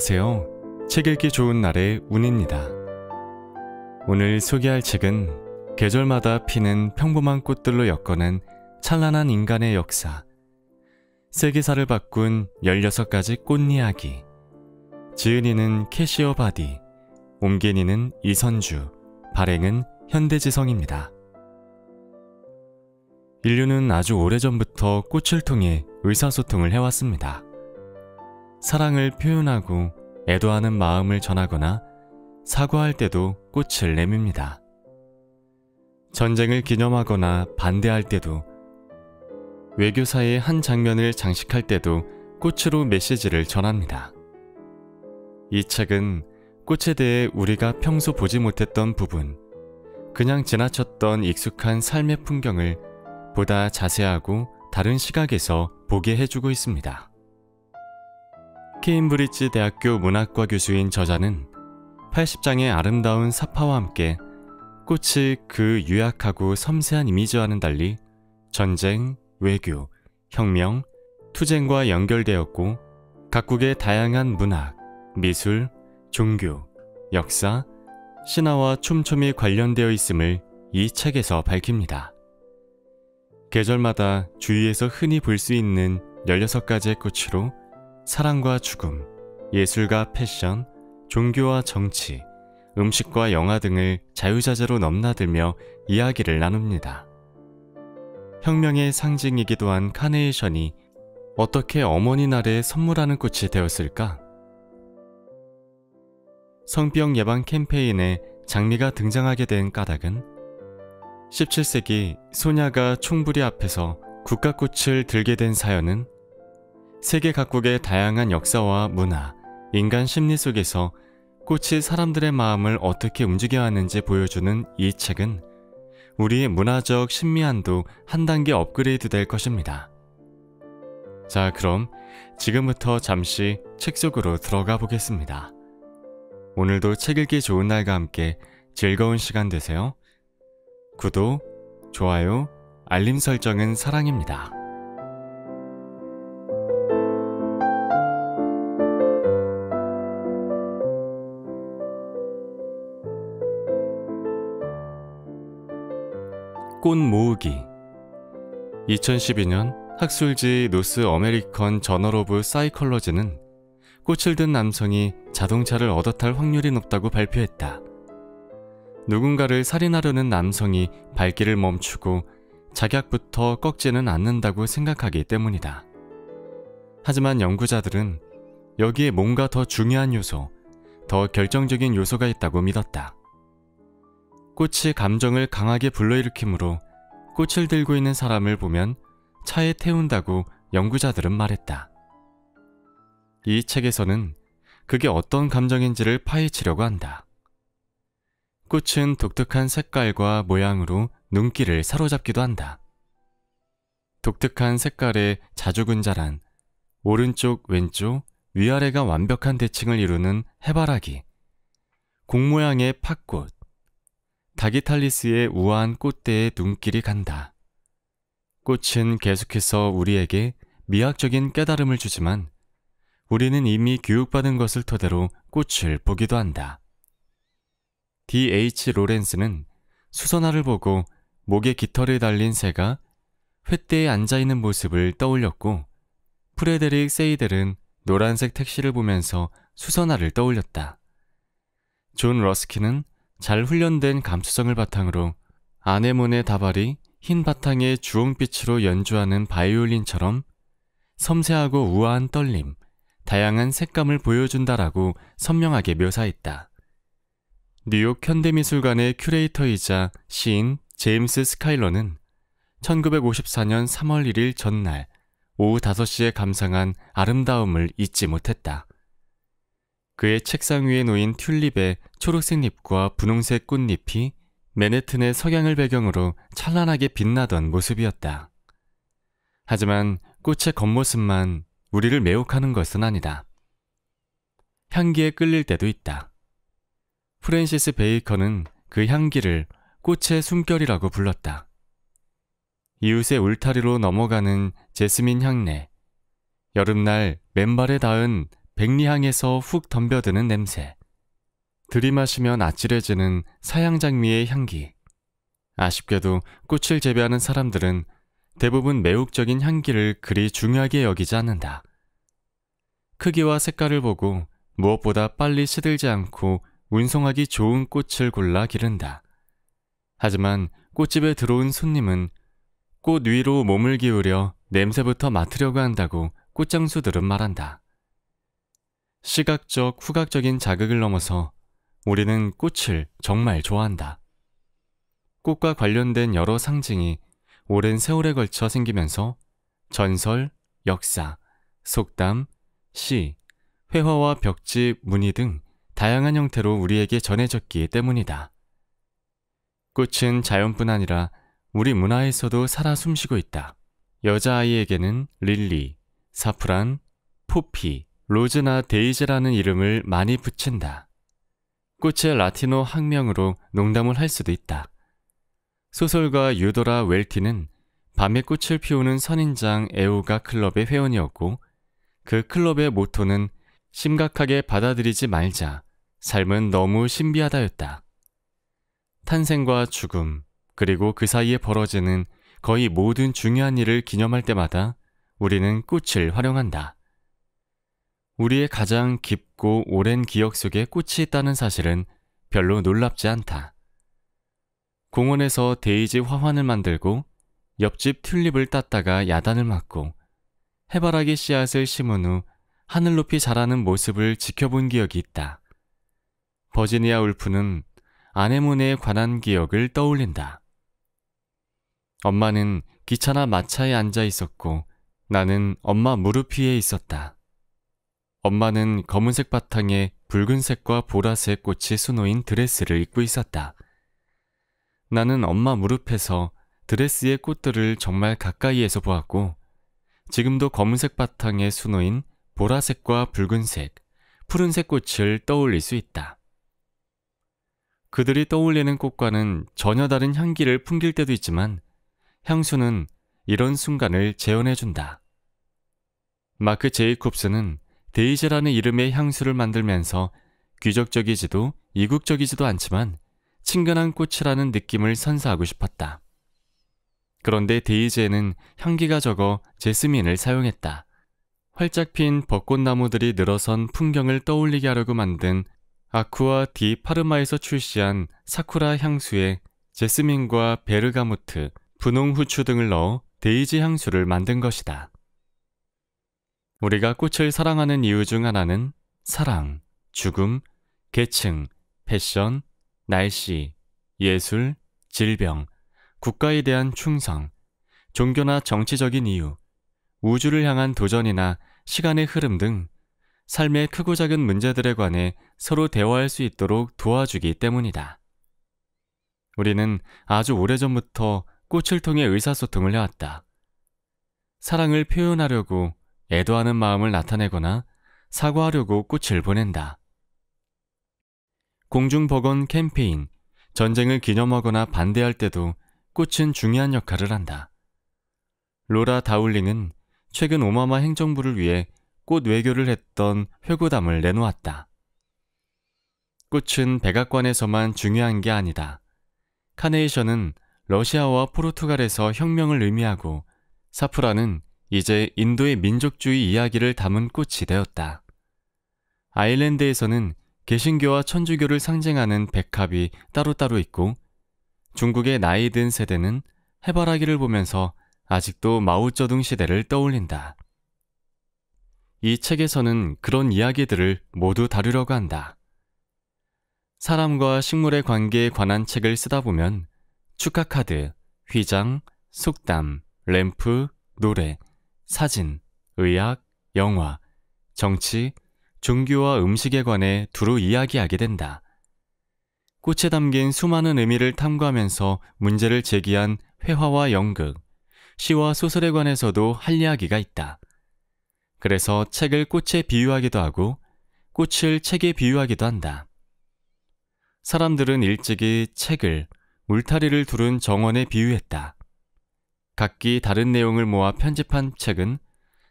안녕하세요. 책 읽기 좋은 날의 운입니다. 오늘 소개할 책은 계절마다 피는 평범한 꽃들로 엮어낸 찬란한 인간의 역사, 세계사를 바꾼 16가지 꽃 이야기. 지은이는 캐시어 바디, 옴겐이는 이선주, 발행은 현대지성입니다. 인류는 아주 오래전부터 꽃을 통해 의사소통을 해왔습니다. 사랑을 표현하고 애도하는 마음을 전하거나 사과할 때도 꽃을 내밉니다. 전쟁을 기념하거나 반대할 때도, 외교사의 한 장면을 장식할 때도 꽃으로 메시지를 전합니다. 이 책은 꽃에 대해 우리가 평소 보지 못했던 부분, 그냥 지나쳤던 익숙한 삶의 풍경을 보다 자세하고 다른 시각에서 보게 해주고 있습니다. 케임브리지 대학교 문학과 교수인 저자는 80장의 아름다운 사파와 함께 꽃이 그 유약하고 섬세한 이미지와는 달리 전쟁, 외교, 혁명, 투쟁과 연결되었고 각국의 다양한 문학, 미술, 종교, 역사, 신화와 촘촘히 관련되어 있음을 이 책에서 밝힙니다. 계절마다 주위에서 흔히 볼 수 있는 16가지의 꽃으로 사랑과 죽음, 예술과 패션, 종교와 정치, 음식과 영화 등을 자유자재로 넘나들며 이야기를 나눕니다. 혁명의 상징이기도 한 카네이션이 어떻게 어머니 날에 선물하는 꽃이 되었을까? 성병 예방 캠페인에 장미가 등장하게 된 까닭은 17세기 소냐가 총부리 앞에서 국가꽃을 들게 된 사연은 세계 각국의 다양한 역사와 문화, 인간 심리 속에서 꽃이 사람들의 마음을 어떻게 움직여 하는지 보여주는 이 책은 우리의 문화적 신미한도 한 단계 업그레이드 될 것입니다. 자, 그럼 지금부터 잠시 책 속으로 들어가 보겠습니다. 오늘도 책 읽기 좋은 날과 함께 즐거운 시간 되세요. 구독, 좋아요, 알림 설정은 사랑입니다. 꽃 모으기. 2012년 학술지 노스 어메리컨 저널 오브 사이컬러지는 꽃을 든 남성이 자동차를 얻어 탈 확률이 높다고 발표했다. 누군가를 살인하려는 남성이 발길을 멈추고 작약부터 꺾지는 않는다고 생각하기 때문이다. 하지만 연구자들은 여기에 뭔가 더 중요한 요소, 더 결정적인 요소가 있다고 믿었다. 꽃이 감정을 강하게 불러일으키므로 꽃을 들고 있는 사람을 보면 차에 태운다고 연구자들은 말했다. 이 책에서는 그게 어떤 감정인지를 파헤치려고 한다. 꽃은 독특한 색깔과 모양으로 눈길을 사로잡기도 한다. 독특한 색깔의 자주군자란 오른쪽, 왼쪽, 위아래가 완벽한 대칭을 이루는 해바라기, 공 모양의 팥꽃, 다기탈리스의 우아한 꽃대에 눈길이 간다. 꽃은 계속해서 우리에게 미학적인 깨달음을 주지만 우리는 이미 교육받은 것을 토대로 꽃을 보기도 한다. D.H. 로렌스는 수선화를 보고 목에 깃털을 달린 새가 횃대에 앉아있는 모습을 떠올렸고, 프레데릭 세이델은 노란색 택시를 보면서 수선화를 떠올렸다. 존 러스키는 잘 훈련된 감수성을 바탕으로 아네모네 다발이 흰 바탕에 주홍빛으로 연주하는 바이올린처럼 섬세하고 우아한 떨림, 다양한 색감을 보여준다라고 선명하게 묘사했다. 뉴욕 현대미술관의 큐레이터이자 시인 제임스 스카일러는 1954년 3월 1일 전날 오후 5시에 감상한 아름다움을 잊지 못했다. 그의 책상 위에 놓인 튤립의 초록색 잎과 분홍색 꽃잎이 맨해튼의 석양을 배경으로 찬란하게 빛나던 모습이었다. 하지만 꽃의 겉모습만 우리를 매혹하는 것은 아니다. 향기에 끌릴 때도 있다. 프랜시스 베이컨은 그 향기를 꽃의 숨결이라고 불렀다. 이웃의 울타리로 넘어가는 제스민 향내, 여름날 맨발에 닿은 백리향에서 훅 덤벼드는 냄새, 들이마시면 아찔해지는 사양장미의 향기. 아쉽게도 꽃을 재배하는 사람들은 대부분 매혹적인 향기를 그리 중요하게 여기지 않는다. 크기와 색깔을 보고 무엇보다 빨리 시들지 않고 운송하기 좋은 꽃을 골라 기른다. 하지만 꽃집에 들어온 손님은 꽃 위로 몸을 기울여 냄새부터 맡으려고 한다고 꽃장수들은 말한다. 시각적, 후각적인 자극을 넘어서 우리는 꽃을 정말 좋아한다. 꽃과 관련된 여러 상징이 오랜 세월에 걸쳐 생기면서 전설, 역사, 속담, 시, 회화와 벽지, 무늬 등 다양한 형태로 우리에게 전해졌기 때문이다. 꽃은 자연뿐 아니라 우리 문화에서도 살아 숨쉬고 있다. 여자아이에게는 릴리, 사프란, 포피, 로즈나 데이지라는 이름을 많이 붙인다. 꽃의 라틴어 학명으로 농담을 할 수도 있다. 소설가 유도라 웰티는 밤에 꽃을 피우는 선인장 애호가 클럽의 회원이었고 그 클럽의 모토는 심각하게 받아들이지 말자, 삶은 너무 신비하다였다. 탄생과 죽음, 그리고 그 사이에 벌어지는 거의 모든 중요한 일을 기념할 때마다 우리는 꽃을 활용한다. 우리의 가장 깊고 오랜 기억 속에 꽃이 있다는 사실은 별로 놀랍지 않다. 공원에서 데이지 화환을 만들고 옆집 튤립을 땄다가 야단을 맞고 해바라기 씨앗을 심은 후 하늘 높이 자라는 모습을 지켜본 기억이 있다. 버지니아 울프는 아네모네에 관한 기억을 떠올린다. 엄마는 기차나 마차에 앉아 있었고 나는 엄마 무릎 위에 있었다. 엄마는 검은색 바탕에 붉은색과 보라색 꽃이 수놓인 드레스를 입고 있었다. 나는 엄마 무릎에서 드레스의 꽃들을 정말 가까이에서 보았고 지금도 검은색 바탕에 수놓인 보라색과 붉은색, 푸른색 꽃을 떠올릴 수 있다. 그들이 떠올리는 꽃과는 전혀 다른 향기를 풍길 때도 있지만 향수는 이런 순간을 재현해준다. 마크 제이콥스는 데이지라는 이름의 향수를 만들면서 귀족적이지도 이국적이지도 않지만 친근한 꽃이라는 느낌을 선사하고 싶었다. 그런데 데이지에는 향기가 적어 제스민을 사용했다. 활짝 핀 벚꽃나무들이 늘어선 풍경을 떠올리게 하려고 만든 아쿠아 디 파르마에서 출시한 사쿠라 향수에 제스민과 베르가모트, 분홍 후추 등을 넣어 데이지 향수를 만든 것이다. 우리가 꽃을 사랑하는 이유 중 하나는 사랑, 죽음, 계층, 패션, 날씨, 예술, 질병, 국가에 대한 충성, 종교나 정치적인 이유, 우주를 향한 도전이나 시간의 흐름 등 삶의 크고 작은 문제들에 관해 서로 대화할 수 있도록 도와주기 때문이다. 우리는 아주 오래전부터 꽃을 통해 의사소통을 해왔다. 사랑을 표현하려고 애도하는 마음을 나타내거나 사과하려고 꽃을 보낸다. 공중보건 캠페인, 전쟁을 기념하거나 반대할 때도 꽃은 중요한 역할을 한다. 로라 다울링은 최근 오바마 행정부를 위해 꽃 외교를 했던 회고담을 내놓았다. 꽃은 백악관에서만 중요한 게 아니다. 카네이션은 러시아와 포르투갈에서 혁명을 의미하고 사프란은 이제 인도의 민족주의 이야기를 담은 꽃이 되었다. 아일랜드에서는 개신교와 천주교를 상징하는 백합이 따로따로 있고 중국의 나이 든 세대는 해바라기를 보면서 아직도 마오쩌둥 시대를 떠올린다. 이 책에서는 그런 이야기들을 모두 다루려고 한다. 사람과 식물의 관계에 관한 책을 쓰다 보면 축하 카드, 휘장, 속담, 램프, 노래, 사진, 의학, 영화, 정치, 종교와 음식에 관해 두루 이야기하게 된다. 꽃에 담긴 수많은 의미를 탐구하면서 문제를 제기한 회화와 연극, 시와 소설에 관해서도 할 이야기가 있다. 그래서 책을 꽃에 비유하기도 하고 꽃을 책에 비유하기도 한다. 사람들은 일찍이 책을 울타리를 두른 정원에 비유했다. 각기 다른 내용을 모아 편집한 책은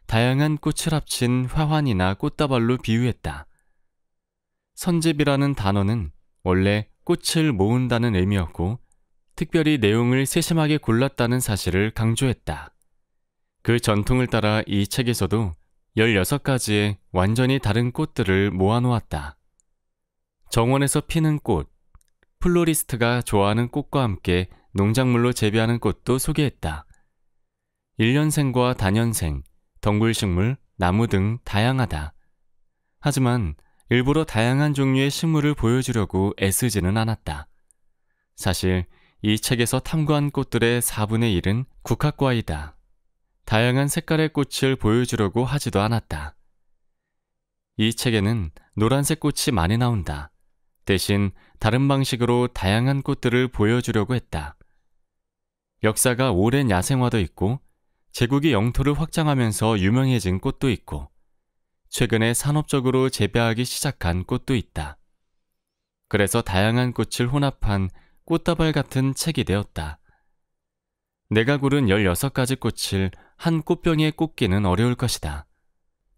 다양한 꽃을 합친 화환이나 꽃다발로 비유했다. 선집이라는 단어는 원래 꽃을 모은다는 의미였고 특별히 내용을 세심하게 골랐다는 사실을 강조했다. 그 전통을 따라 이 책에서도 16가지의 완전히 다른 꽃들을 모아놓았다. 정원에서 피는 꽃, 플로리스트가 좋아하는 꽃과 함께 농작물로 재배하는 꽃도 소개했다. 1년생과 다년생, 덩굴식물, 나무 등 다양하다. 하지만 일부러 다양한 종류의 식물을 보여주려고 애쓰지는 않았다. 사실 이 책에서 탐구한 꽃들의 4분의 1은 국화과이다. 다양한 색깔의 꽃을 보여주려고 하지도 않았다. 이 책에는 노란색 꽃이 많이 나온다. 대신 다른 방식으로 다양한 꽃들을 보여주려고 했다. 역사가 오랜 야생화도 있고 제국이 영토를 확장하면서 유명해진 꽃도 있고 최근에 산업적으로 재배하기 시작한 꽃도 있다. 그래서 다양한 꽃을 혼합한 꽃다발 같은 책이 되었다. 내가 고른 16가지 꽃을 한 꽃병에 꽂기는 어려울 것이다.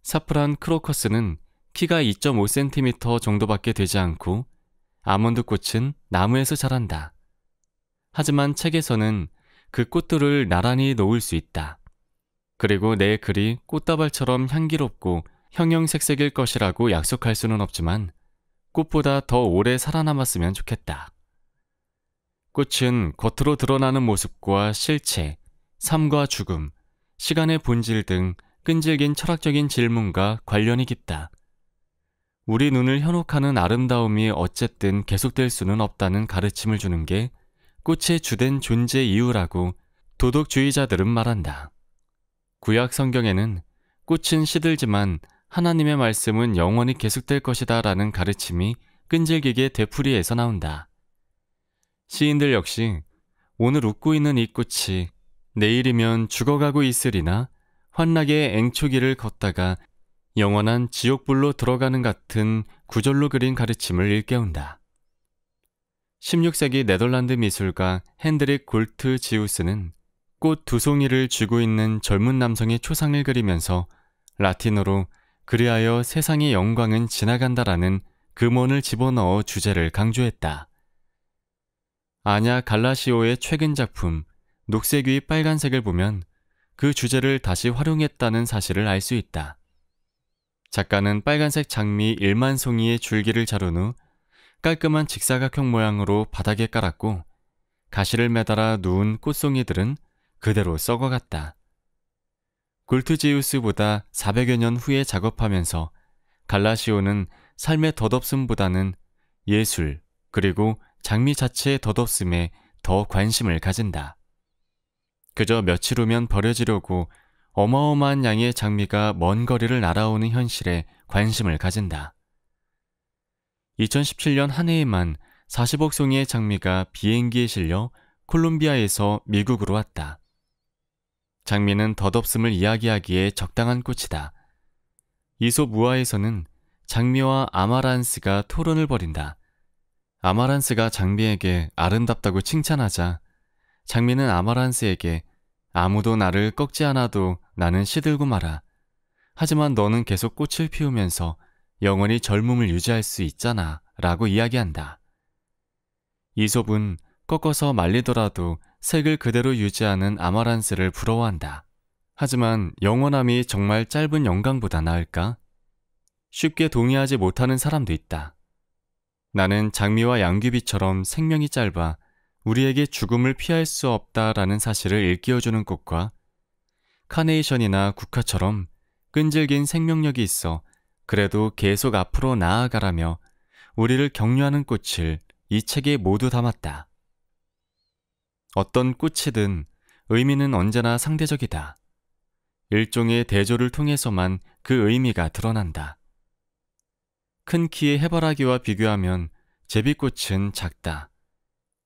사프란 크로커스는 키가 2.5cm 정도밖에 되지 않고 아몬드 꽃은 나무에서 자란다. 하지만 책에서는 그 꽃들을 나란히 놓을 수 있다. 그리고 내 글이 꽃다발처럼 향기롭고 형형색색일 것이라고 약속할 수는 없지만 꽃보다 더 오래 살아남았으면 좋겠다. 꽃은 겉으로 드러나는 모습과 실체, 삶과 죽음, 시간의 본질 등 끈질긴 철학적인 질문과 관련이 깊다. 우리 눈을 현혹하는 아름다움이 어쨌든 계속될 수는 없다는 가르침을 주는 게 꽃의 주된 존재 이유라고 도덕주의자들은 말한다. 구약 성경에는 꽃은 시들지만 하나님의 말씀은 영원히 계속될 것이다 라는 가르침이 끈질기게 되풀이해서 나온다. 시인들 역시 오늘 웃고 있는 이 꽃이 내일이면 죽어가고 있으리나 환락의 앵초기를 걷다가 영원한 지옥불로 들어가는 같은 구절로 그린 가르침을 일깨운다. 16세기 네덜란드 미술가 핸드릭 골트 지우스는 꽃 2송이를 쥐고 있는 젊은 남성의 초상을 그리면서 라틴어로 그리하여 세상의 영광은 지나간다라는 금원을 집어넣어 주제를 강조했다. 아냐 갈라시오의 최근 작품 녹색 위 빨간색을 보면 그 주제를 다시 활용했다는 사실을 알 수 있다. 작가는 빨간색 장미 1만 송이의 줄기를 자른 후 깔끔한 직사각형 모양으로 바닥에 깔았고 가시를 매달아 누운 꽃송이들은 그대로 썩어갔다. 골트지우스보다 400여 년 후에 작업하면서 갈라시오는 삶의 덧없음보다는 예술 그리고 장미 자체의 덧없음에 더 관심을 가진다. 그저 며칠 후면 버려지려고 어마어마한 양의 장미가 먼 거리를 날아오는 현실에 관심을 가진다. 2017년 한 해에만 40억 송이의 장미가 비행기에 실려 콜롬비아에서 미국으로 왔다. 장미는 덧없음을 이야기하기에 적당한 꽃이다. 이솝 우화에서는 장미와 아마란스가 토론을 벌인다. 아마란스가 장미에게 아름답다고 칭찬하자 장미는 아마란스에게 아무도 나를 꺾지 않아도 나는 시들고 말아. 하지만 너는 계속 꽃을 피우면서 영원히 젊음을 유지할 수 있잖아 라고 이야기한다. 이솝은 꺾어서 말리더라도 색을 그대로 유지하는 아마란스를 부러워한다. 하지만 영원함이 정말 짧은 영광보다 나을까? 쉽게 동의하지 못하는 사람도 있다. 나는 장미와 양귀비처럼 생명이 짧아 우리에게 죽음을 피할 수 없다라는 사실을 일깨워주는 꽃과 카네이션이나 국화처럼 끈질긴 생명력이 있어 그래도 계속 앞으로 나아가라며 우리를 격려하는 꽃을 이 책에 모두 담았다. 어떤 꽃이든 의미는 언제나 상대적이다. 일종의 대조를 통해서만 그 의미가 드러난다. 큰 키의 해바라기와 비교하면 제비꽃은 작다.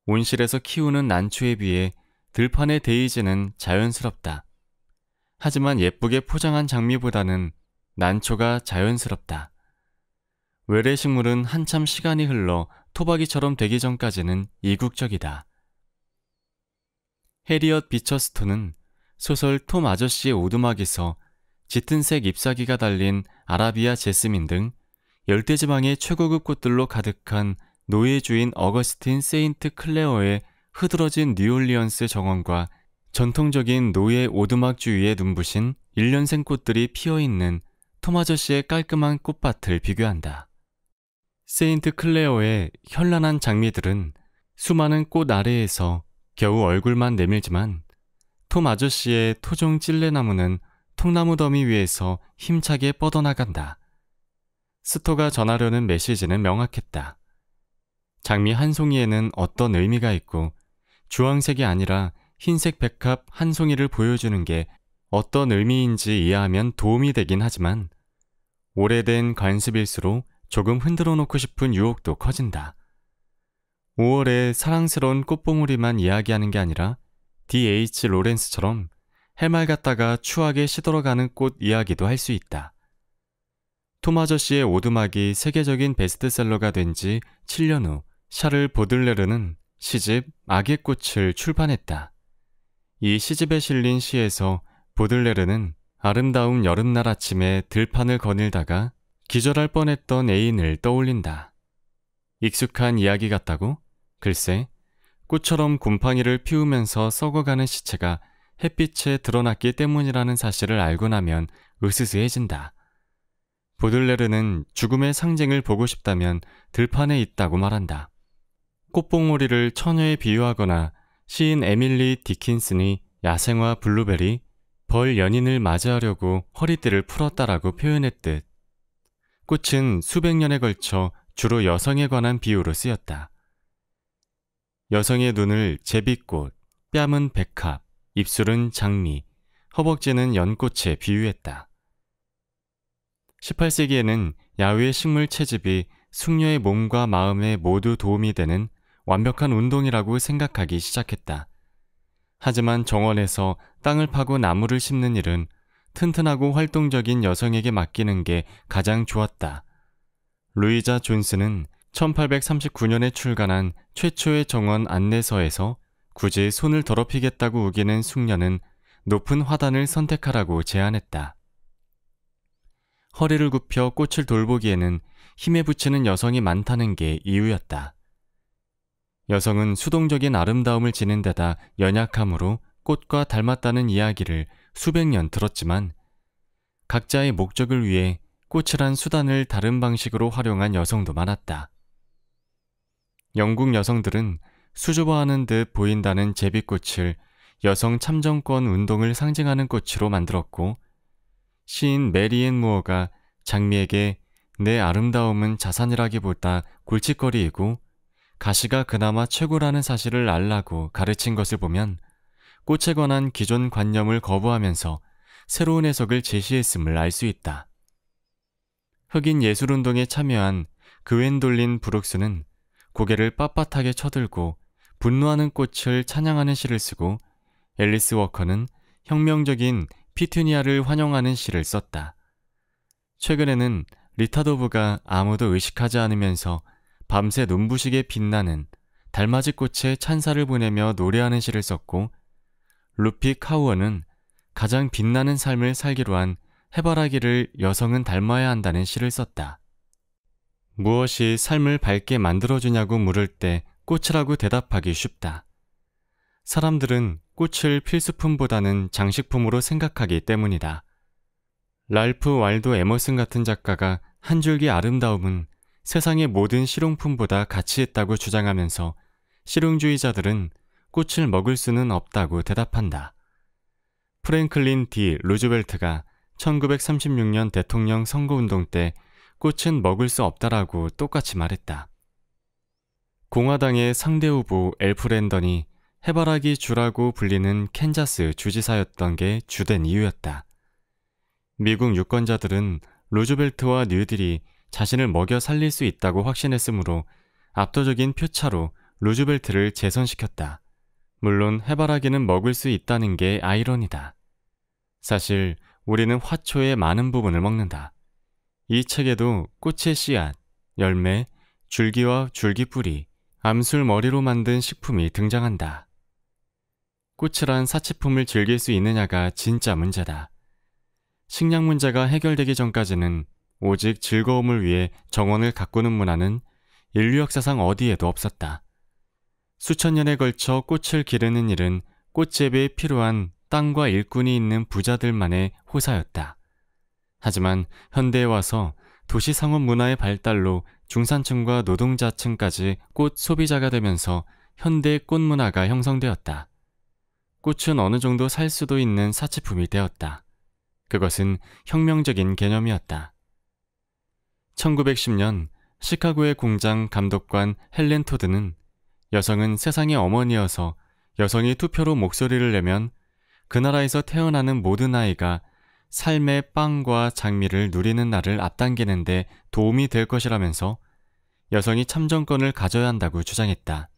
온실에서 키우는 난초에 비해 들판의 데이지는 자연스럽다. 하지만 예쁘게 포장한 장미보다는 난초가 자연스럽다. 외래식물은 한참 시간이 흘러 토박이처럼 되기 전까지는 이국적이다. 해리엇 비처스톤은 소설 톰 아저씨의 오두막에서 짙은색 잎사귀가 달린 아라비아 제스민 등 열대지방의 최고급 꽃들로 가득한 노예 주인 어거스틴 세인트 클레어의 흐드러진 뉴올리언스 정원과 전통적인 노예 오두막 주위에 눈부신 일년생 꽃들이 피어있는 톰 아저씨의 깔끔한 꽃밭을 비교한다. 세인트 클레어의 현란한 장미들은 수많은 꽃 아래에서 겨우 얼굴만 내밀지만 톰 아저씨의 토종 찔레나무는 통나무 더미 위에서 힘차게 뻗어나간다. 스토가 전하려는 메시지는 명확했다. 장미 한 송이에는 어떤 의미가 있고 주황색이 아니라 흰색 백합 한 송이를 보여주는 게 어떤 의미인지 이해하면 도움이 되긴 하지만 오래된 관습일수록 조금 흔들어 놓고 싶은 유혹도 커진다. 5월에 사랑스러운 꽃봉오리만 이야기하는 게 아니라 D.H. 로렌스처럼 해말 갔다가 추하게 시들어가는 꽃 이야기도 할 수 있다. 톰 아저씨의 오두막이 세계적인 베스트셀러가 된 지 7년 후 샤를 보들레르는 시집 악의 꽃을 출판했다. 이 시집에 실린 시에서 보들레르는 아름다운 여름날 아침에 들판을 거닐다가 기절할 뻔했던 애인을 떠올린다. 익숙한 이야기 같다고? 글쎄, 꽃처럼 곰팡이를 피우면서 썩어가는 시체가 햇빛에 드러났기 때문이라는 사실을 알고 나면 으스스해진다. 보들레르는 죽음의 상징을 보고 싶다면 들판에 있다고 말한다. 꽃봉오리를 처녀에 비유하거나 시인 에밀리 디킨슨이 야생화 블루베리, 벌 연인을 맞이하려고 허리띠를 풀었다라고 표현했듯 꽃은 수백 년에 걸쳐 주로 여성에 관한 비유로 쓰였다. 여성의 눈을 제비꽃, 뺨은 백합, 입술은 장미, 허벅지는 연꽃에 비유했다. 18세기에는 야외 식물 채집이 숙녀의 몸과 마음에 모두 도움이 되는 완벽한 운동이라고 생각하기 시작했다. 하지만 정원에서 땅을 파고 나무를 심는 일은 튼튼하고 활동적인 여성에게 맡기는 게 가장 좋았다. 루이자 존스는 1839년에 출간한 최초의 정원 안내서에서 굳이 손을 더럽히겠다고 우기는 숙녀는 높은 화단을 선택하라고 제안했다. 허리를 굽혀 꽃을 돌보기에는 힘에 부치는 여성이 많다는 게 이유였다. 여성은 수동적인 아름다움을 지닌 데다 연약함으로 꽃과 닮았다는 이야기를 수백 년 들었지만 각자의 목적을 위해 꽃이란 수단을 다른 방식으로 활용한 여성도 많았다. 영국 여성들은 수줍어하는 듯 보인다는 제비꽃을 여성 참정권 운동을 상징하는 꽃으로 만들었고 시인 메리앤 무어가 장미에게 내 아름다움은 자산이라기보다 골칫거리이고 가시가 그나마 최고라는 사실을 알라고 가르친 것을 보면 꽃에 관한 기존 관념을 거부하면서 새로운 해석을 제시했음을 알 수 있다. 흑인 예술운동에 참여한 그웬돌린 브룩스는 고개를 빳빳하게 쳐들고 분노하는 꽃을 찬양하는 시를 쓰고 앨리스 워커는 혁명적인 피투니아를 환영하는 시를 썼다. 최근에는 리타 도브가 아무도 의식하지 않으면서 밤새 눈부시게 빛나는 달맞이 꽃에 찬사를 보내며 노래하는 시를 썼고 루피 카우어는 가장 빛나는 삶을 살기로 한 해바라기를 여성은 닮아야 한다는 시를 썼다. 무엇이 삶을 밝게 만들어주냐고 물을 때 꽃이라고 대답하기 쉽다. 사람들은 꽃을 필수품보다는 장식품으로 생각하기 때문이다. 랄프 왈도 에머슨 같은 작가가 한 줄기 아름다움은 세상의 모든 실용품보다 가치 있다고 주장하면서 실용주의자들은 꽃을 먹을 수는 없다고 대답한다. 프랭클린 디 루즈벨트가 1936년 대통령 선거운동 때 꽃은 먹을 수 없다라고 똑같이 말했다. 공화당의 상대 후보 엘프 랜던이 해바라기 주라고 불리는 캔자스 주지사였던 게 주된 이유였다. 미국 유권자들은 루즈벨트와 뉴딜이 자신을 먹여 살릴 수 있다고 확신했으므로 압도적인 표차로 루즈벨트를 재선시켰다. 물론 해바라기는 먹을 수 있다는 게 아이러니다. 사실 우리는 화초의 많은 부분을 먹는다. 이 책에도 꽃의 씨앗, 열매, 줄기와 줄기뿌리, 암술머리로 만든 식품이 등장한다. 꽃이란 사치품을 즐길 수 있느냐가 진짜 문제다. 식량 문제가 해결되기 전까지는 오직 즐거움을 위해 정원을 가꾸는 문화는 인류 역사상 어디에도 없었다. 수천 년에 걸쳐 꽃을 기르는 일은 꽃 재배에 필요한 땅과 일꾼이 있는 부자들만의 호사였다. 하지만 현대에 와서 도시 상업 문화의 발달로 중산층과 노동자층까지 꽃 소비자가 되면서 현대 꽃 문화가 형성되었다. 꽃은 어느 정도 살 수도 있는 사치품이 되었다. 그것은 혁명적인 개념이었다. 1910년 시카고의 공장 감독관 헬렌 토드는 여성은 세상의 어머니여서 여성이 투표로 목소리를 내면 그 나라에서 태어나는 모든 아이가 삶의 빵과 장미를 누리는 날을 앞당기는 데 도움이 될 것이라면서 여성이 참정권을 가져야 한다고 주장했다.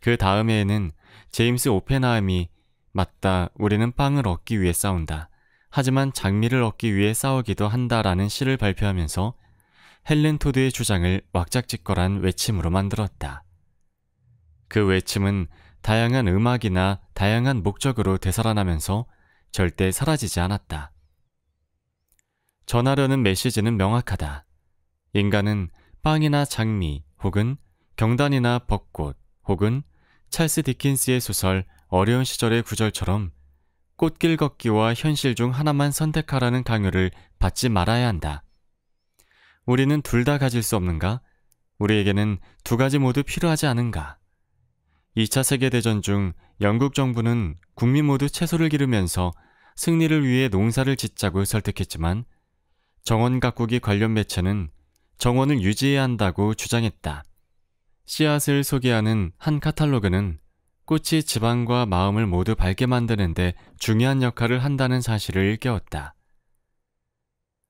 그 다음 해에는 제임스 오펜하임이 맞다, 우리는 빵을 얻기 위해 싸운다. 하지만 장미를 얻기 위해 싸우기도 한다라는 시를 발표하면서 헬렌 토드의 주장을 왁작지껄한 외침으로 만들었다. 그 외침은 다양한 음악이나 다양한 목적으로 되살아나면서 절대 사라지지 않았다. 전하려는 메시지는 명확하다. 인간은 빵이나 장미 혹은 경단이나 벚꽃 혹은 찰스 디킨스의 소설 어려운 시절의 구절처럼 꽃길 걷기와 현실 중 하나만 선택하라는 강요를 받지 말아야 한다. 우리는 둘 다 가질 수 없는가? 우리에게는 두 가지 모두 필요하지 않은가? 2차 세계대전 중 영국 정부는 국민 모두 채소를 기르면서 승리를 위해 농사를 짓자고 설득했지만 정원 가꾸기 관련 매체는 정원을 유지해야 한다고 주장했다. 씨앗을 소개하는 한 카탈로그는 꽃이 지방과 마음을 모두 밝게 만드는데 중요한 역할을 한다는 사실을 일깨웠다.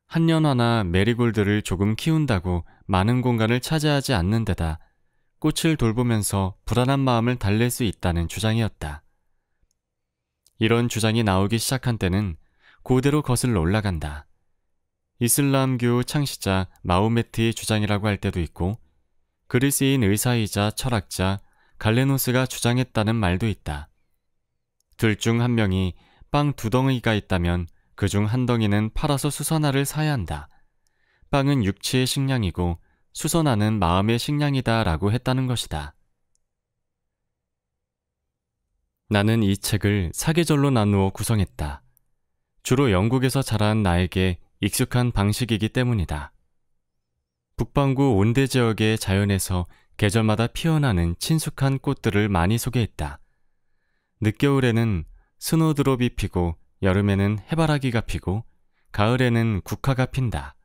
한년화나 메리골드를 조금 키운다고 많은 공간을 차지하지 않는 데다 꽃을 돌보면서 불안한 마음을 달랠 수 있다는 주장이었다. 이런 주장이 나오기 시작한 때는 그대로 거슬러 올라간다. 이슬람교 창시자 마호메트의 주장이라고 할 때도 있고 그리스인 의사이자 철학자 갈레노스가 주장했다는 말도 있다. 둘 중 한 명이 빵 2덩이가 있다면 그 중 한 덩이는 팔아서 수선화를 사야 한다. 빵은 육체의 식량이고 수선화는 마음의 식량이다 라고 했다는 것이다. 나는 이 책을 사계절로 나누어 구성했다. 주로 영국에서 자란 나에게 익숙한 방식이기 때문이다. 북반구 온대 지역의 자연에서 계절마다 피어나는 친숙한 꽃들을 많이 소개했다. 늦겨울에는 스노드롭이 피고 여름에는 해바라기가 피고 가을에는 국화가 핀다.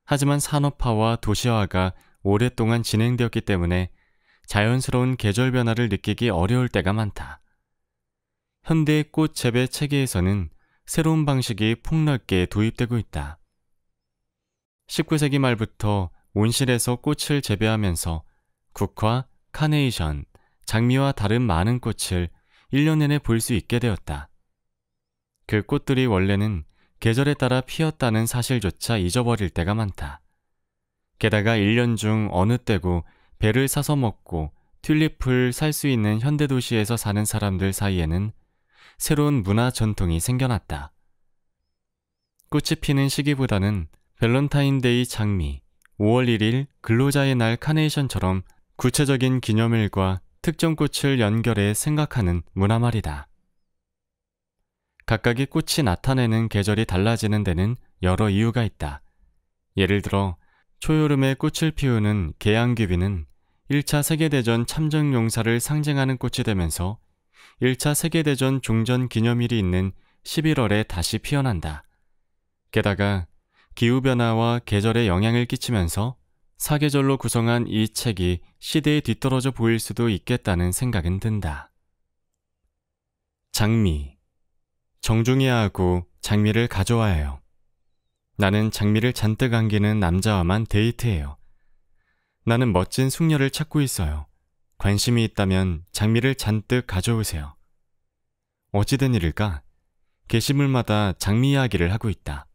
하지만 산업화와 도시화가 오랫동안 진행되었기 때문에 자연스러운 계절 변화를 느끼기 어려울 때가 많다. 현대의 꽃 재배 체계에서는 새로운 방식이 폭넓게 도입되고 있다. 19세기 말부터 온실에서 꽃을 재배하면서 국화, 카네이션, 장미와 다른 많은 꽃을 1년 내내 볼 수 있게 되었다. 그 꽃들이 원래는 계절에 따라 피었다는 사실조차 잊어버릴 때가 많다. 게다가 1년 중 어느 때고 배를 사서 먹고 튤립을 살 수 있는 현대도시에서 사는 사람들 사이에는 새로운 문화 전통이 생겨났다. 꽃이 피는 시기보다는 밸런타인데이 장미, 5월 1일 근로자의 날 카네이션처럼 구체적인 기념일과 특정 꽃을 연결해 생각하는 문화말이다. 각각의 꽃이 나타내는 계절이 달라지는 데는 여러 이유가 있다. 예를 들어 초여름에 꽃을 피우는 계양귀비는 1차 세계대전 참전용사를 상징하는 꽃이 되면서 1차 세계대전 종전 기념일이 있는 11월에 다시 피어난다. 게다가 기후변화와 계절에 영향을 끼치면서 사계절로 구성한 이 책이 시대에 뒤떨어져 보일 수도 있겠다는 생각은 든다. 장미. 정중해야 하고 장미를 가져와야 해요. 나는 장미를 잔뜩 안기는 남자와만 데이트해요. 나는 멋진 숙녀를 찾고 있어요. 관심이 있다면 장미를 잔뜩 가져오세요. 어찌된 일일까? 게시물마다 장미 이야기를 하고 있다.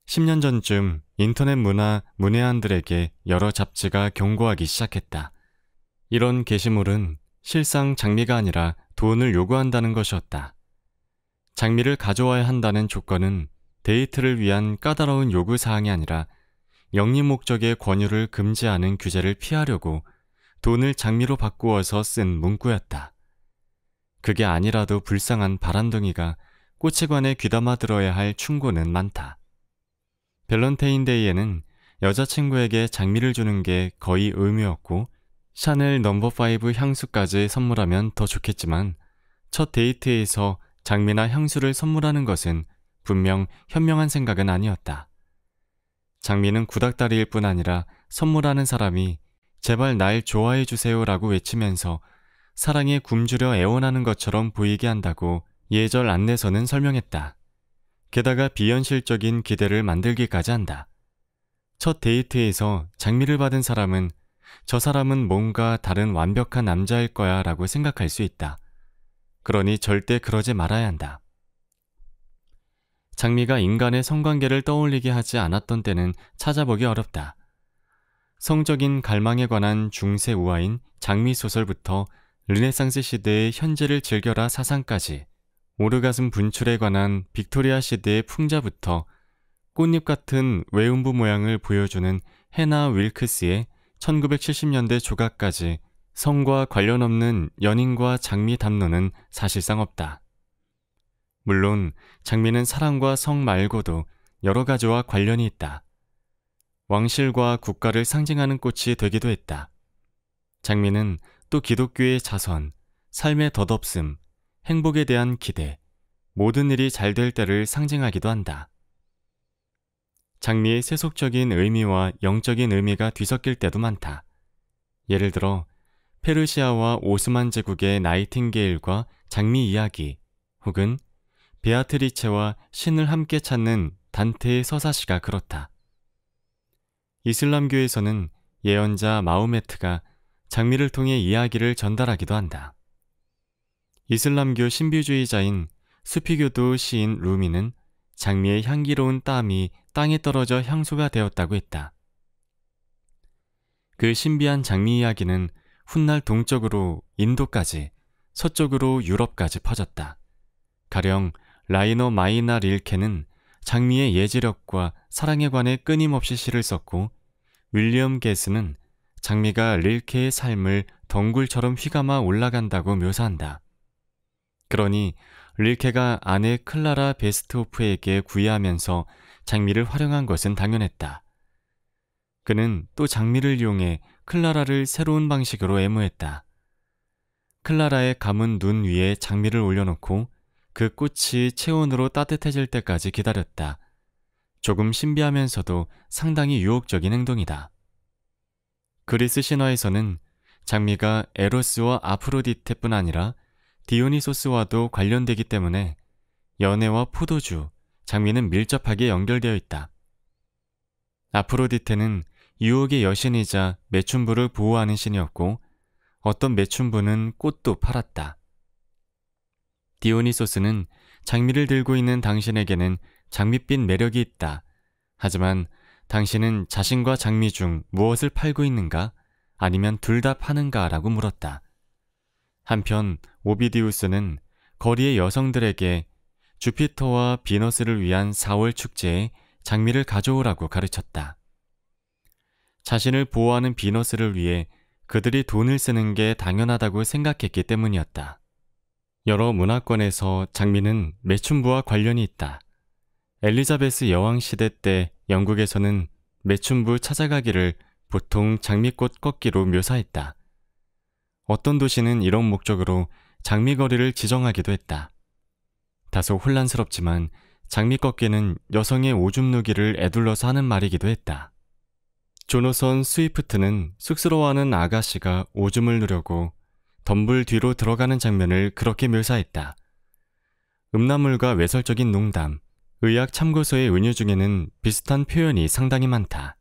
10년 전쯤 인터넷 문화 문외한들에게 여러 잡지가 경고하기 시작했다. 이런 게시물은 실상 장미가 아니라 돈을 요구한다는 것이었다. 장미를 가져와야 한다는 조건은 데이트를 위한 까다로운 요구사항이 아니라 영리 목적의 권유를 금지하는 규제를 피하려고 돈을 장미로 바꾸어서 쓴 문구였다. 그게 아니라도 불쌍한 바람둥이가 꽃에 관해 귀담아 들어야 할 충고는 많다. 밸런타인데이에는 여자친구에게 장미를 주는 게 거의 의무였고 샤넬 넘버5 향수까지 선물하면 더 좋겠지만 첫 데이트에서 장미나 향수를 선물하는 것은 분명 현명한 생각은 아니었다. 장미는 구닥다리일 뿐 아니라 선물하는 사람이 제발 날 좋아해 주세요라고 외치면서 사랑에 굶주려 애원하는 것처럼 보이게 한다고 예절 안내서는 설명했다. 게다가 비현실적인 기대를 만들기까지 한다. 첫 데이트에서 장미를 받은 사람은 저 사람은 뭔가 다른 완벽한 남자일 거야 라고 생각할 수 있다. 그러니 절대 그러지 말아야 한다. 장미가 인간의 성관계를 떠올리게 하지 않았던 때는 찾아보기 어렵다. 성적인 갈망에 관한 중세 우화인 장미 소설부터 르네상스 시대의 현재를 즐겨라 사상까지 오르가즘 분출에 관한 빅토리아 시대의 풍자부터 꽃잎 같은 외음부 모양을 보여주는 해나 윌크스의 1970년대 조각까지 성과 관련 없는 연인과 장미 담론은 사실상 없다. 물론 장미는 사랑과 성 말고도 여러 가지와 관련이 있다. 왕실과 국가를 상징하는 꽃이 되기도 했다. 장미는 또 기독교의 자선, 삶의 덧없음, 행복에 대한 기대, 모든 일이 잘 될 때를 상징하기도 한다. 장미의 세속적인 의미와 영적인 의미가 뒤섞일 때도 많다. 예를 들어 페르시아와 오스만 제국의 나이팅게일과 장미 이야기, 혹은 베아트리체와 신을 함께 찾는 단테의 서사시가 그렇다. 이슬람교에서는 예언자 마호메트가 장미를 통해 이야기를 전달하기도 한다. 이슬람교 신비주의자인 수피교도 시인 루미는 장미의 향기로운 땀이 땅에 떨어져 향수가 되었다고 했다. 그 신비한 장미 이야기는 훗날 동쪽으로 인도까지, 서쪽으로 유럽까지 퍼졌다. 가령 라이너 마이나 릴케는 장미의 예지력과 사랑에 관해 끊임없이 시를 썼고, 윌리엄 게스는 장미가 릴케의 삶을 덩굴처럼 휘감아 올라간다고 묘사한다. 그러니 릴케가 아내 클라라 베스트호프에게 구애하면서 장미를 활용한 것은 당연했다. 그는 또 장미를 이용해 클라라를 새로운 방식으로 애무했다. 클라라의 감은 눈 위에 장미를 올려놓고 그 꽃이 체온으로 따뜻해질 때까지 기다렸다. 조금 신비하면서도 상당히 유혹적인 행동이다. 그리스 신화에서는 장미가 에로스와 아프로디테뿐 아니라 디오니소스와도 관련되기 때문에 연애와 포도주, 장미는 밀접하게 연결되어 있다. 아프로디테는 유혹의 여신이자 매춘부를 보호하는 신이었고, 어떤 매춘부는 꽃도 팔았다. 디오니소스는 장미를 들고 있는 당신에게는 장밋빛 매력이 있다. 하지만 당신은 자신과 장미 중 무엇을 팔고 있는가? 아니면 둘 다 파는가? 라고 물었다. 한편 오비디우스는 거리의 여성들에게 주피터와 비너스를 위한 4월 축제에 장미를 가져오라고 가르쳤다. 자신을 보호하는 비너스를 위해 그들이 돈을 쓰는 게 당연하다고 생각했기 때문이었다. 여러 문화권에서 장미는 매춘부와 관련이 있다. 엘리자베스 여왕 시대 때 영국에서는 매춘부 찾아가기를 보통 장미꽃 꺾기로 묘사했다. 어떤 도시는 이런 목적으로 장미거리를 지정하기도 했다. 다소 혼란스럽지만 장미 꺾기는 여성의 오줌 누기를 에둘러서 하는 말이기도 했다. 조너선 스위프트는 쑥스러워하는 아가씨가 오줌을 누려고 덤불 뒤로 들어가는 장면을 그렇게 묘사했다. 음란물과 외설적인 농담, 의학 참고서의 은유 중에는 비슷한 표현이 상당히 많다.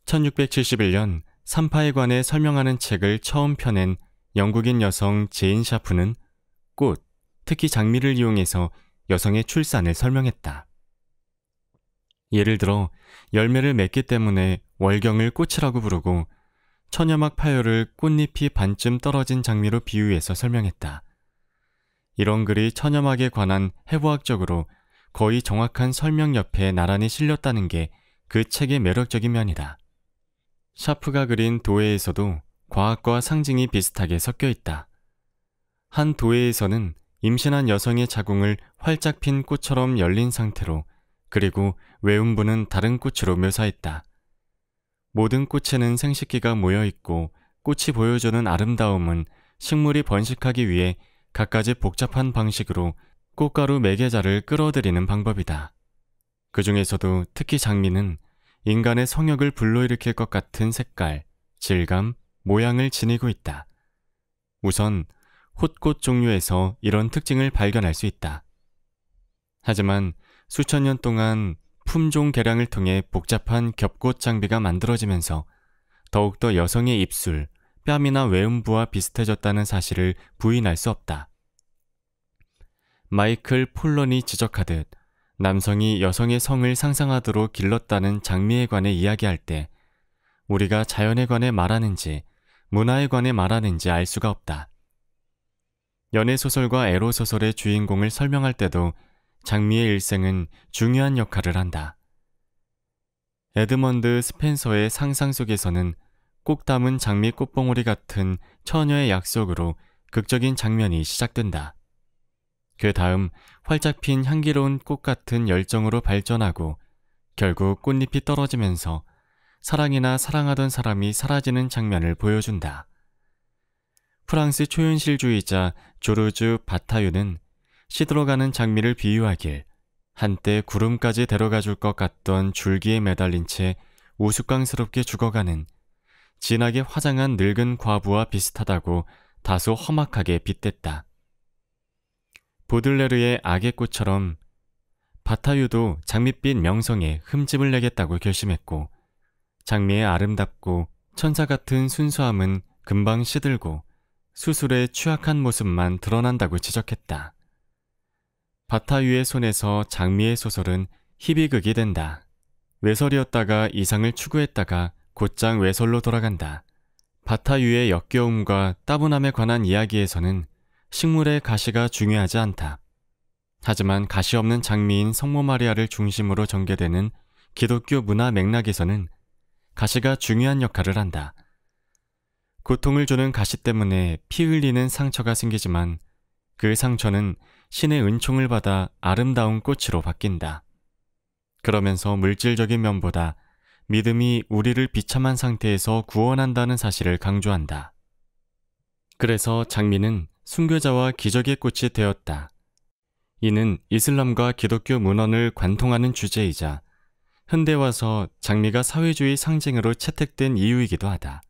1671년 산파에 관해 설명하는 책을 처음 펴낸 영국인 여성 제인 샤프는 꽃, 특히 장미를 이용해서 여성의 출산을 설명했다. 예를 들어 열매를 맺기 때문에 월경을 꽃이라고 부르고 천여막 파열을 꽃잎이 반쯤 떨어진 장미로 비유해서 설명했다. 이런 글이 천연학에 관한 해부학적으로 거의 정확한 설명 옆에 나란히 실렸다는 게 그 책의 매력적인 면이다. 샤프가 그린 도회에서도 과학과 상징이 비슷하게 섞여 있다. 한 도회에서는 임신한 여성의 자궁을 활짝 핀 꽃처럼 열린 상태로, 그리고 외음부는 다른 꽃으로 묘사했다. 모든 꽃에는 생식기가 모여있고 꽃이 보여주는 아름다움은 식물이 번식하기 위해 갖가지 복잡한 방식으로 꽃가루 매개자를 끌어들이는 방법이다. 그 중에서도 특히 장미는 인간의 성욕을 불러일으킬 것 같은 색깔, 질감, 모양을 지니고 있다. 우선 홑꽃 종류에서 이런 특징을 발견할 수 있다. 하지만 수천 년 동안 품종 개량을 통해 복잡한 겹꽃 장비가 만들어지면서 더욱더 여성의 입술, 뺨이나 외음부와 비슷해졌다는 사실을 부인할 수 없다. 마이클 폴런이 지적하듯 남성이 여성의 성을 상상하도록 길렀다는 장미에 관해 이야기할 때 우리가 자연에 관해 말하는지 문화에 관해 말하는지 알 수가 없다. 연애소설과 에로소설의 주인공을 설명할 때도 장미의 일생은 중요한 역할을 한다. 에드먼드 스펜서의 상상 속에서는 꼭 담은 장미 꽃봉오리 같은 처녀의 약속으로 극적인 장면이 시작된다. 그 다음 활짝 핀 향기로운 꽃 같은 열정으로 발전하고 결국 꽃잎이 떨어지면서 사랑이나 사랑하던 사람이 사라지는 장면을 보여준다. 프랑스 초현실주의자 조르주 바타유는 시들어가는 장미를 비유하길 한때 구름까지 데려가 줄 것 같던 줄기에 매달린 채 우스꽝스럽게 죽어가는 진하게 화장한 늙은 과부와 비슷하다고 다소 험악하게 빗댔다. 보들레르의 악의 꽃처럼 바타유도 장밋빛 명성에 흠집을 내겠다고 결심했고, 장미의 아름답고 천사 같은 순수함은 금방 시들고 수술의 취약한 모습만 드러난다고 지적했다. 바타유의 손에서 장미의 소설은 희비극이 된다. 외설이었다가 이상을 추구했다가 곧장 외설로 돌아간다. 바타유의 역겨움과 따분함에 관한 이야기에서는 식물의 가시가 중요하지 않다. 하지만 가시 없는 장미인 성모 마리아를 중심으로 전개되는 기독교 문화 맥락에서는 가시가 중요한 역할을 한다. 고통을 주는 가시 때문에 피 흘리는 상처가 생기지만 그 상처는 신의 은총을 받아 아름다운 꽃으로 바뀐다. 그러면서 물질적인 면보다 믿음이 우리를 비참한 상태에서 구원한다는 사실을 강조한다. 그래서 장미는 순교자와 기적의 꽃이 되었다. 이는 이슬람과 기독교 문헌을 관통하는 주제이자 현대 와서 장미가 사회주의 상징으로 채택된 이유이기도 하다.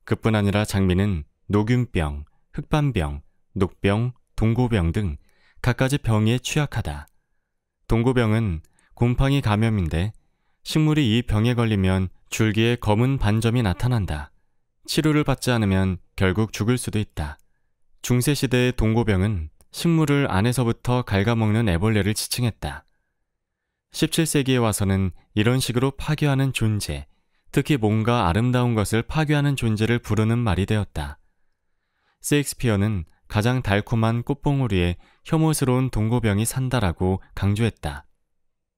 그뿐 아니라 장미는 녹균병, 흑반병, 녹병, 동고병 등 갖가지 병에 취약하다. 동고병은 곰팡이 감염인데 식물이 이 병에 걸리면 줄기에 검은 반점이 나타난다. 치료를 받지 않으면 결국 죽을 수도 있다. 중세시대의 동고병은 식물을 안에서부터 갉아먹는 애벌레를 지칭했다. 17세기에 와서는 이런 식으로 파괴하는 존재, 특히 뭔가 아름다운 것을 파괴하는 존재를 부르는 말이 되었다. 셰익스피어는 가장 달콤한 꽃봉오리에 혐오스러운 동고병이 산다라고 강조했다.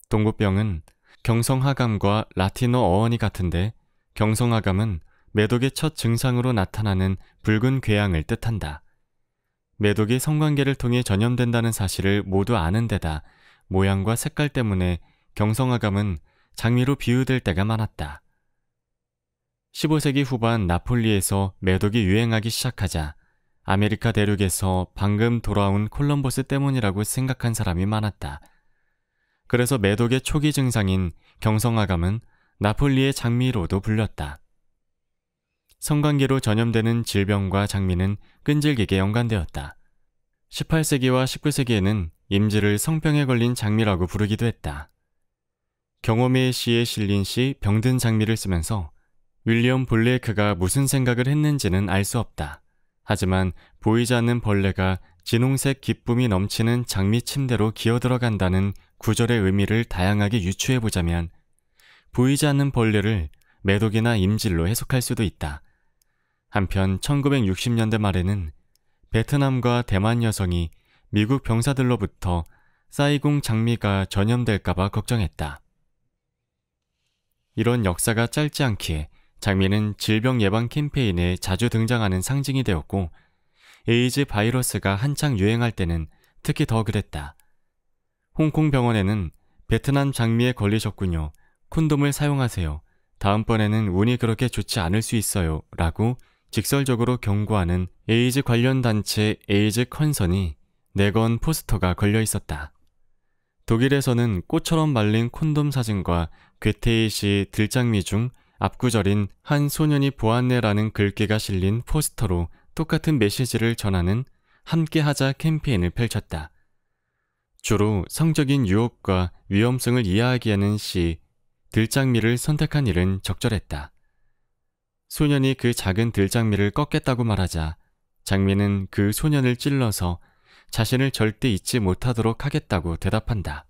동고병은 경성하감과 라틴어 어원이 같은데 경성하감은 매독의 첫 증상으로 나타나는 붉은 궤양을 뜻한다. 매독이 성관계를 통해 전염된다는 사실을 모두 아는 데다 모양과 색깔 때문에 경성하감은 장미로 비유될 때가 많았다. 15세기 후반 나폴리에서 매독이 유행하기 시작하자 아메리카 대륙에서 방금 돌아온 콜럼버스 때문이라고 생각한 사람이 많았다. 그래서 매독의 초기 증상인 경성하감은 나폴리의 장미로도 불렸다. 성관계로 전염되는 질병과 장미는 끈질기게 연관되었다. 18세기와 19세기에는 임지를 성병에 걸린 장미라고 부르기도 했다. 경호메 시에 실린 시 병든 장미를 쓰면서 윌리엄 블레이크가 무슨 생각을 했는지는 알 수 없다. 하지만 보이지 않는 벌레가 진홍색 기쁨이 넘치는 장미 침대로 기어들어간다는 구절의 의미를 다양하게 유추해보자면 보이지 않는 벌레를 매독이나 임질로 해석할 수도 있다. 한편 1960년대 말에는 베트남과 대만 여성이 미국 병사들로부터 사이공 장미가 전염될까봐 걱정했다. 이런 역사가 짧지 않기에 장미는 질병 예방 캠페인에 자주 등장하는 상징이 되었고, 에이즈 바이러스가 한창 유행할 때는 특히 더 그랬다. 홍콩 병원에는 베트남 장미에 걸리셨군요. 콘돔을 사용하세요. 다음번에는 운이 그렇게 좋지 않을 수 있어요. 라고 직설적으로 경고하는 에이즈 관련 단체 에이즈 컨선이 4건 포스터가 걸려 있었다. 독일에서는 꽃처럼 말린 콘돔 사진과 괴테이시 들장미 중 압구절인 한 소년이 보았네라는 글귀가 실린 포스터로 똑같은 메시지를 전하는 함께하자 캠페인을 펼쳤다. 주로 성적인 유혹과 위험성을 이야기하는 시 들장미를 선택한 일은 적절했다. 소년이 그 작은 들장미를 꺾겠다고 말하자 장미는 그 소년을 찔러서 자신을 절대 잊지 못하도록 하겠다고 대답한다.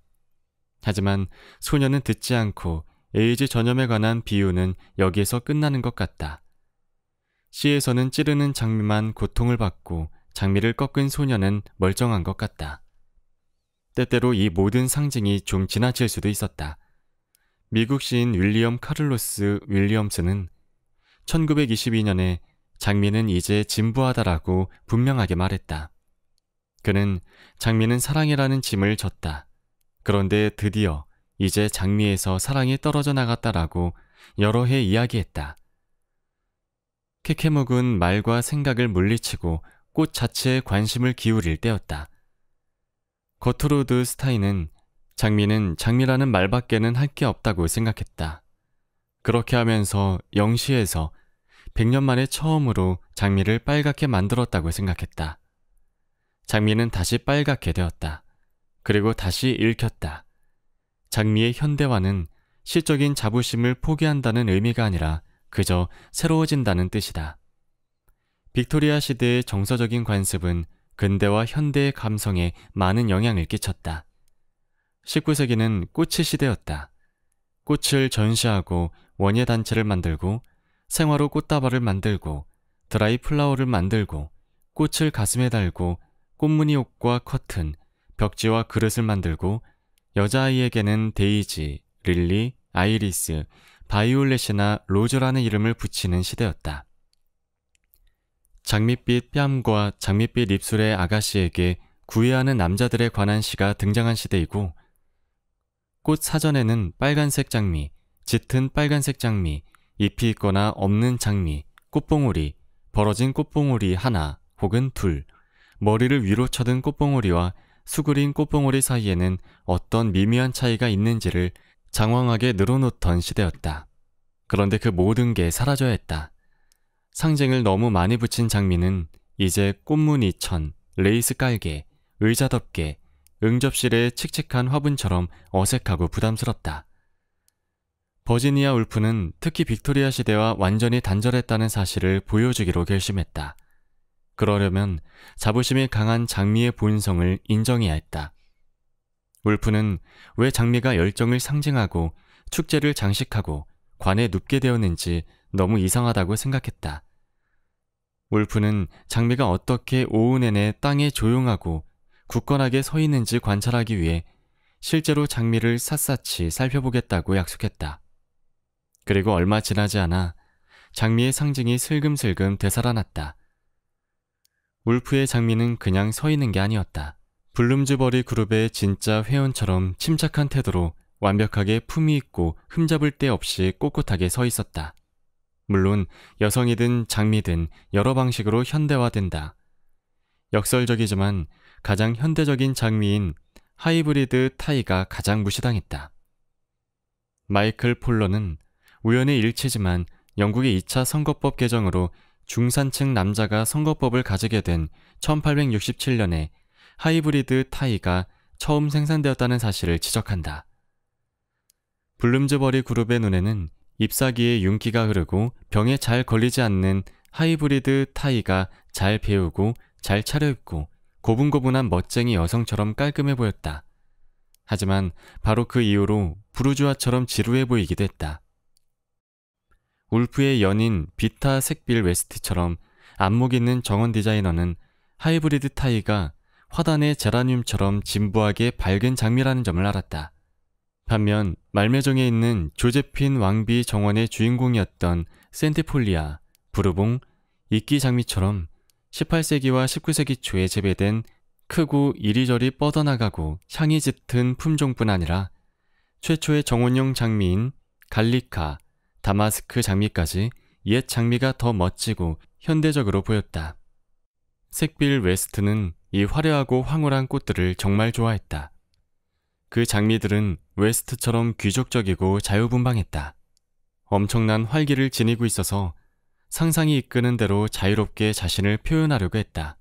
하지만 소년은 듣지 않고 에이즈 전염에 관한 비유는 여기에서 끝나는 것 같다. 시에서는 찌르는 장미만 고통을 받고 장미를 꺾은 소년은 멀쩡한 것 같다. 때때로 이 모든 상징이 좀 지나칠 수도 있었다. 미국 시인 윌리엄 카를로스 윌리엄스는 1922년에 장미는 이제 진부하다라고 분명하게 말했다. 그는 장미는 사랑이라는 짐을 졌다. 그런데 드디어 이제 장미에서 사랑이 떨어져 나갔다라고 여러 해 이야기했다. 캐캐묵은 말과 생각을 물리치고 꽃 자체에 관심을 기울일 때였다. 거트루드 스타인은 장미는 장미라는 말밖에는 할 게 없다고 생각했다. 그렇게 하면서 영시에서 100년 만에 처음으로 장미를 빨갛게 만들었다고 생각했다. 장미는 다시 빨갛게 되었다. 그리고 다시 읽혔다. 장미의 현대화는 시적인 자부심을 포기한다는 의미가 아니라 그저 새로워진다는 뜻이다. 빅토리아 시대의 정서적인 관습은 근대와 현대의 감성에 많은 영향을 끼쳤다. 19세기는 꽃의 시대였다. 꽃을 전시하고 원예 단체를 만들고 생화로 꽃다발을 만들고 드라이 플라워를 만들고 꽃을 가슴에 달고 꽃무늬 옷과 커튼, 벽지와 그릇을 만들고 여자아이에게는 데이지, 릴리, 아이리스, 바이올렛이나 로즈라는 이름을 붙이는 시대였다. 장밋빛 뺨과 장밋빛 입술의 아가씨에게 구애하는 남자들에 관한 시가 등장한 시대이고, 꽃 사전에는 빨간색 장미, 짙은 빨간색 장미, 잎이 있거나 없는 장미, 꽃봉오리, 벌어진 꽃봉오리 하나 혹은 둘, 머리를 위로 쳐든 꽃봉오리와 수그린 꽃봉오리 사이에는 어떤 미미한 차이가 있는지를 장황하게 늘어놓던 시대였다. 그런데 그 모든 게 사라져야 했다. 상징을 너무 많이 붙인 장미는 이제 꽃무늬 천, 레이스 깔개, 의자 덮개, 응접실의 칙칙한 화분처럼 어색하고 부담스럽다. 버지니아 울프는 특히 빅토리아 시대와 완전히 단절했다는 사실을 보여주기로 결심했다. 그러려면 자부심이 강한 장미의 본성을 인정해야 했다. 울프는 왜 장미가 열정을 상징하고 축제를 장식하고 관에 눕게 되었는지 너무 이상하다고 생각했다. 울프는 장미가 어떻게 오후 내내 땅에 조용하고 굳건하게 서 있는지 관찰하기 위해 실제로 장미를 샅샅이 살펴보겠다고 약속했다. 그리고 얼마 지나지 않아 장미의 상징이 슬금슬금 되살아났다. 울프의 장미는 그냥 서 있는 게 아니었다. 블룸즈버리 그룹의 진짜 회원처럼 침착한 태도로 완벽하게 품위 있고 흠잡을 데 없이 꼿꼿하게 서 있었다. 물론 여성이든 장미든 여러 방식으로 현대화된다. 역설적이지만 가장 현대적인 장미인 하이브리드 타이가 가장 무시당했다. 마이클 폴러는 우연의 일치지만 영국의 2차 선거법 개정으로 중산층 남자가 선거법을 가지게 된 1867년에 하이브리드 타이가 처음 생산되었다는 사실을 지적한다. 블룸즈버리 그룹의 눈에는 잎사귀에 윤기가 흐르고 병에 잘 걸리지 않는 하이브리드 타이가 잘 배우고 잘 차려입고 고분고분한 멋쟁이 여성처럼 깔끔해 보였다. 하지만 바로 그 이후로 부르주아처럼 지루해 보이기도 했다. 울프의 연인 비타 색빌 웨스트처럼 안목 있는 정원 디자이너는 하이브리드 타이가 화단의 제라늄처럼 진부하게 밝은 장미라는 점을 알았다. 반면 말매정에 있는 조제핀 왕비 정원의 주인공이었던 센티폴리아, 부르봉, 이끼 장미처럼 18세기와 19세기 초에 재배된 크고 이리저리 뻗어나가고 향이 짙은 품종뿐 아니라 최초의 정원용 장미인 갈리카, 다마스크 장미까지 옛 장미가 더 멋지고 현대적으로 보였다. 색빌 웨스트는 이 화려하고 황홀한 꽃들을 정말 좋아했다. 그 장미들은 웨스트처럼 귀족적이고 자유분방했다. 엄청난 활기를 지니고 있어서 상상이 이끄는 대로 자유롭게 자신을 표현하려고 했다.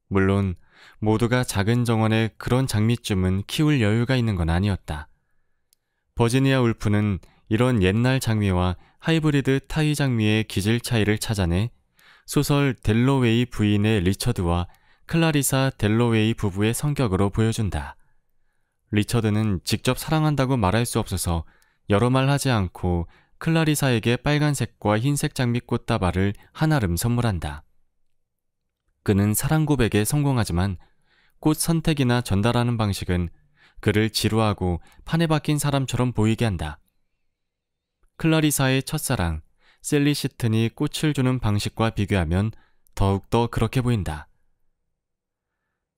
물론 모두가 작은 정원에 그런 장미쯤은 키울 여유가 있는 건 아니었다. 버지니아 울프는 이런 옛날 장미와 하이브리드 타이 장미의 기질 차이를 찾아내 소설 델러웨이 부인의 리처드와 클라리사 델러웨이 부부의 성격으로 보여준다. 리처드는 직접 사랑한다고 말할 수 없어서 여러 말 하지 않고 클라리사에게 빨간색과 흰색 장미 꽃다발을 한아름 선물한다. 그는 사랑 고백에 성공하지만 꽃 선택이나 전달하는 방식은 그를 지루하고 판에 박힌 사람처럼 보이게 한다. 클라리사의 첫사랑, 셀리 시튼이 꽃을 주는 방식과 비교하면 더욱더 그렇게 보인다.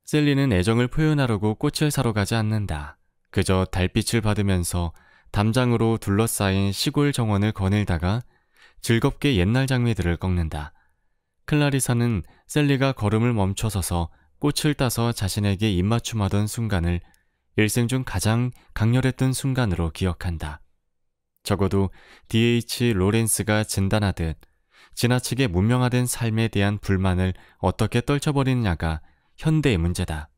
셀리는 애정을 표현하려고 꽃을 사러 가지 않는다. 그저 달빛을 받으면서 담장으로 둘러싸인 시골 정원을 거닐다가 즐겁게 옛날 장미들을 꺾는다. 클라리사는 셀리가 걸음을 멈춰서서 꽃을 따서 자신에게 입맞춤하던 순간을 일생 중 가장 강렬했던 순간으로 기억한다. 적어도 D.H. 로렌스가 진단하듯 지나치게 문명화된 삶에 대한 불만을 어떻게 떨쳐버리느냐가 현대의 문제다.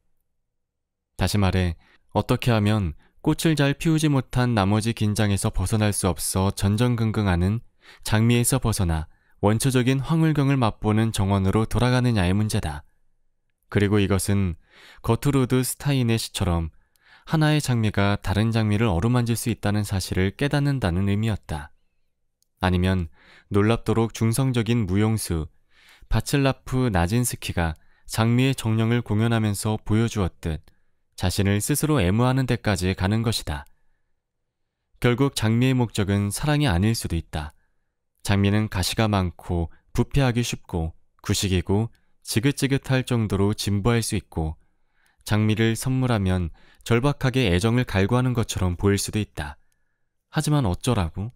다시 말해, 어떻게 하면 꽃을 잘 피우지 못한 나머지 긴장에서 벗어날 수 없어 전전긍긍하는 장미에서 벗어나 원초적인 황홀경을 맛보는 정원으로 돌아가느냐의 문제다. 그리고 이것은 거트루드 스타인의 시처럼 하나의 장미가 다른 장미를 어루만질 수 있다는 사실을 깨닫는다는 의미였다. 아니면 놀랍도록 중성적인 무용수 바칠라프 나진스키가 장미의 정령을 공연하면서 보여주었듯 자신을 스스로 애무하는 데까지 가는 것이다. 결국 장미의 목적은 사랑이 아닐 수도 있다. 장미는 가시가 많고 부패하기 쉽고 구식이고 지긋지긋할 정도로 진부할 수 있고 장미를 선물하면 절박하게 애정을 갈구하는 것처럼 보일 수도 있다. 하지만 어쩌라고?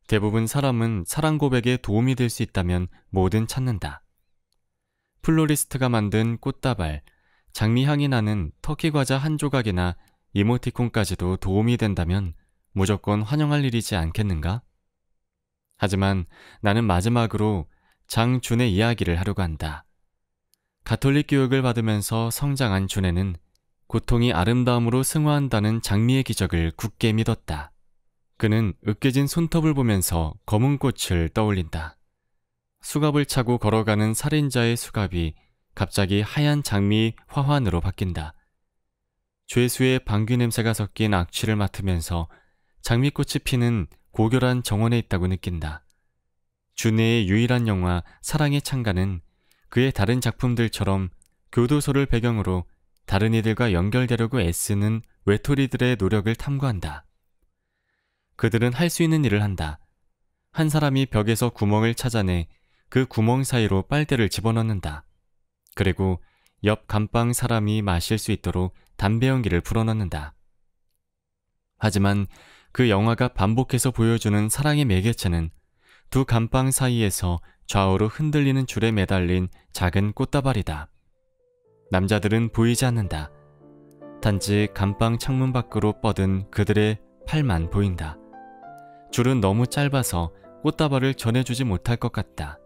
대부분 사람은 사랑 고백에 도움이 될 수 있다면 뭐든 찾는다. 플로리스트가 만든 꽃다발, 장미 향이 나는 터키 과자 한 조각이나 이모티콘까지도 도움이 된다면 무조건 환영할 일이지 않겠는가? 하지만 나는 마지막으로 장준의 이야기를 하려고 한다. 가톨릭 교육을 받으면서 성장한 준에는 고통이 아름다움으로 승화한다는 장미의 기적을 굳게 믿었다. 그는 으깨진 손톱을 보면서 검은 꽃을 떠올린다. 수갑을 차고 걸어가는 살인자의 수갑이 갑자기 하얀 장미 화환으로 바뀐다. 죄수의 방귀 냄새가 섞인 악취를 맡으면서 장미꽃이 피는 고결한 정원에 있다고 느낀다. 준의 유일한 영화 사랑의 창가는 그의 다른 작품들처럼 교도소를 배경으로 다른 이들과 연결되려고 애쓰는 외톨이들의 노력을 탐구한다. 그들은 할 수 있는 일을 한다. 한 사람이 벽에서 구멍을 찾아내 그 구멍 사이로 빨대를 집어넣는다. 그리고 옆 감방 사람이 마실 수 있도록 담배 연기를 불어넣는다. 하지만 그 영화가 반복해서 보여주는 사랑의 매개체는 두 감방 사이에서 좌우로 흔들리는 줄에 매달린 작은 꽃다발이다. 남자들은 보이지 않는다. 단지 감방 창문 밖으로 뻗은 그들의 팔만 보인다. 줄은 너무 짧아서 꽃다발을 전해주지 못할 것 같다.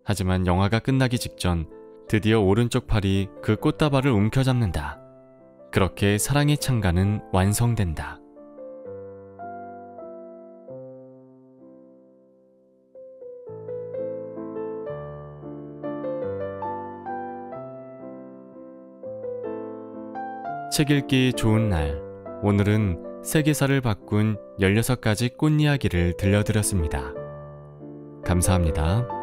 하지만 영화가 끝나기 직전 드디어 오른쪽 팔이 그 꽃다발을 움켜잡는다. 그렇게 사랑의 창가는 완성된다. 책 읽기 좋은 날, 오늘은 세계사를 바꾼 16가지 꽃 이야기를 들려드렸습니다. 감사합니다.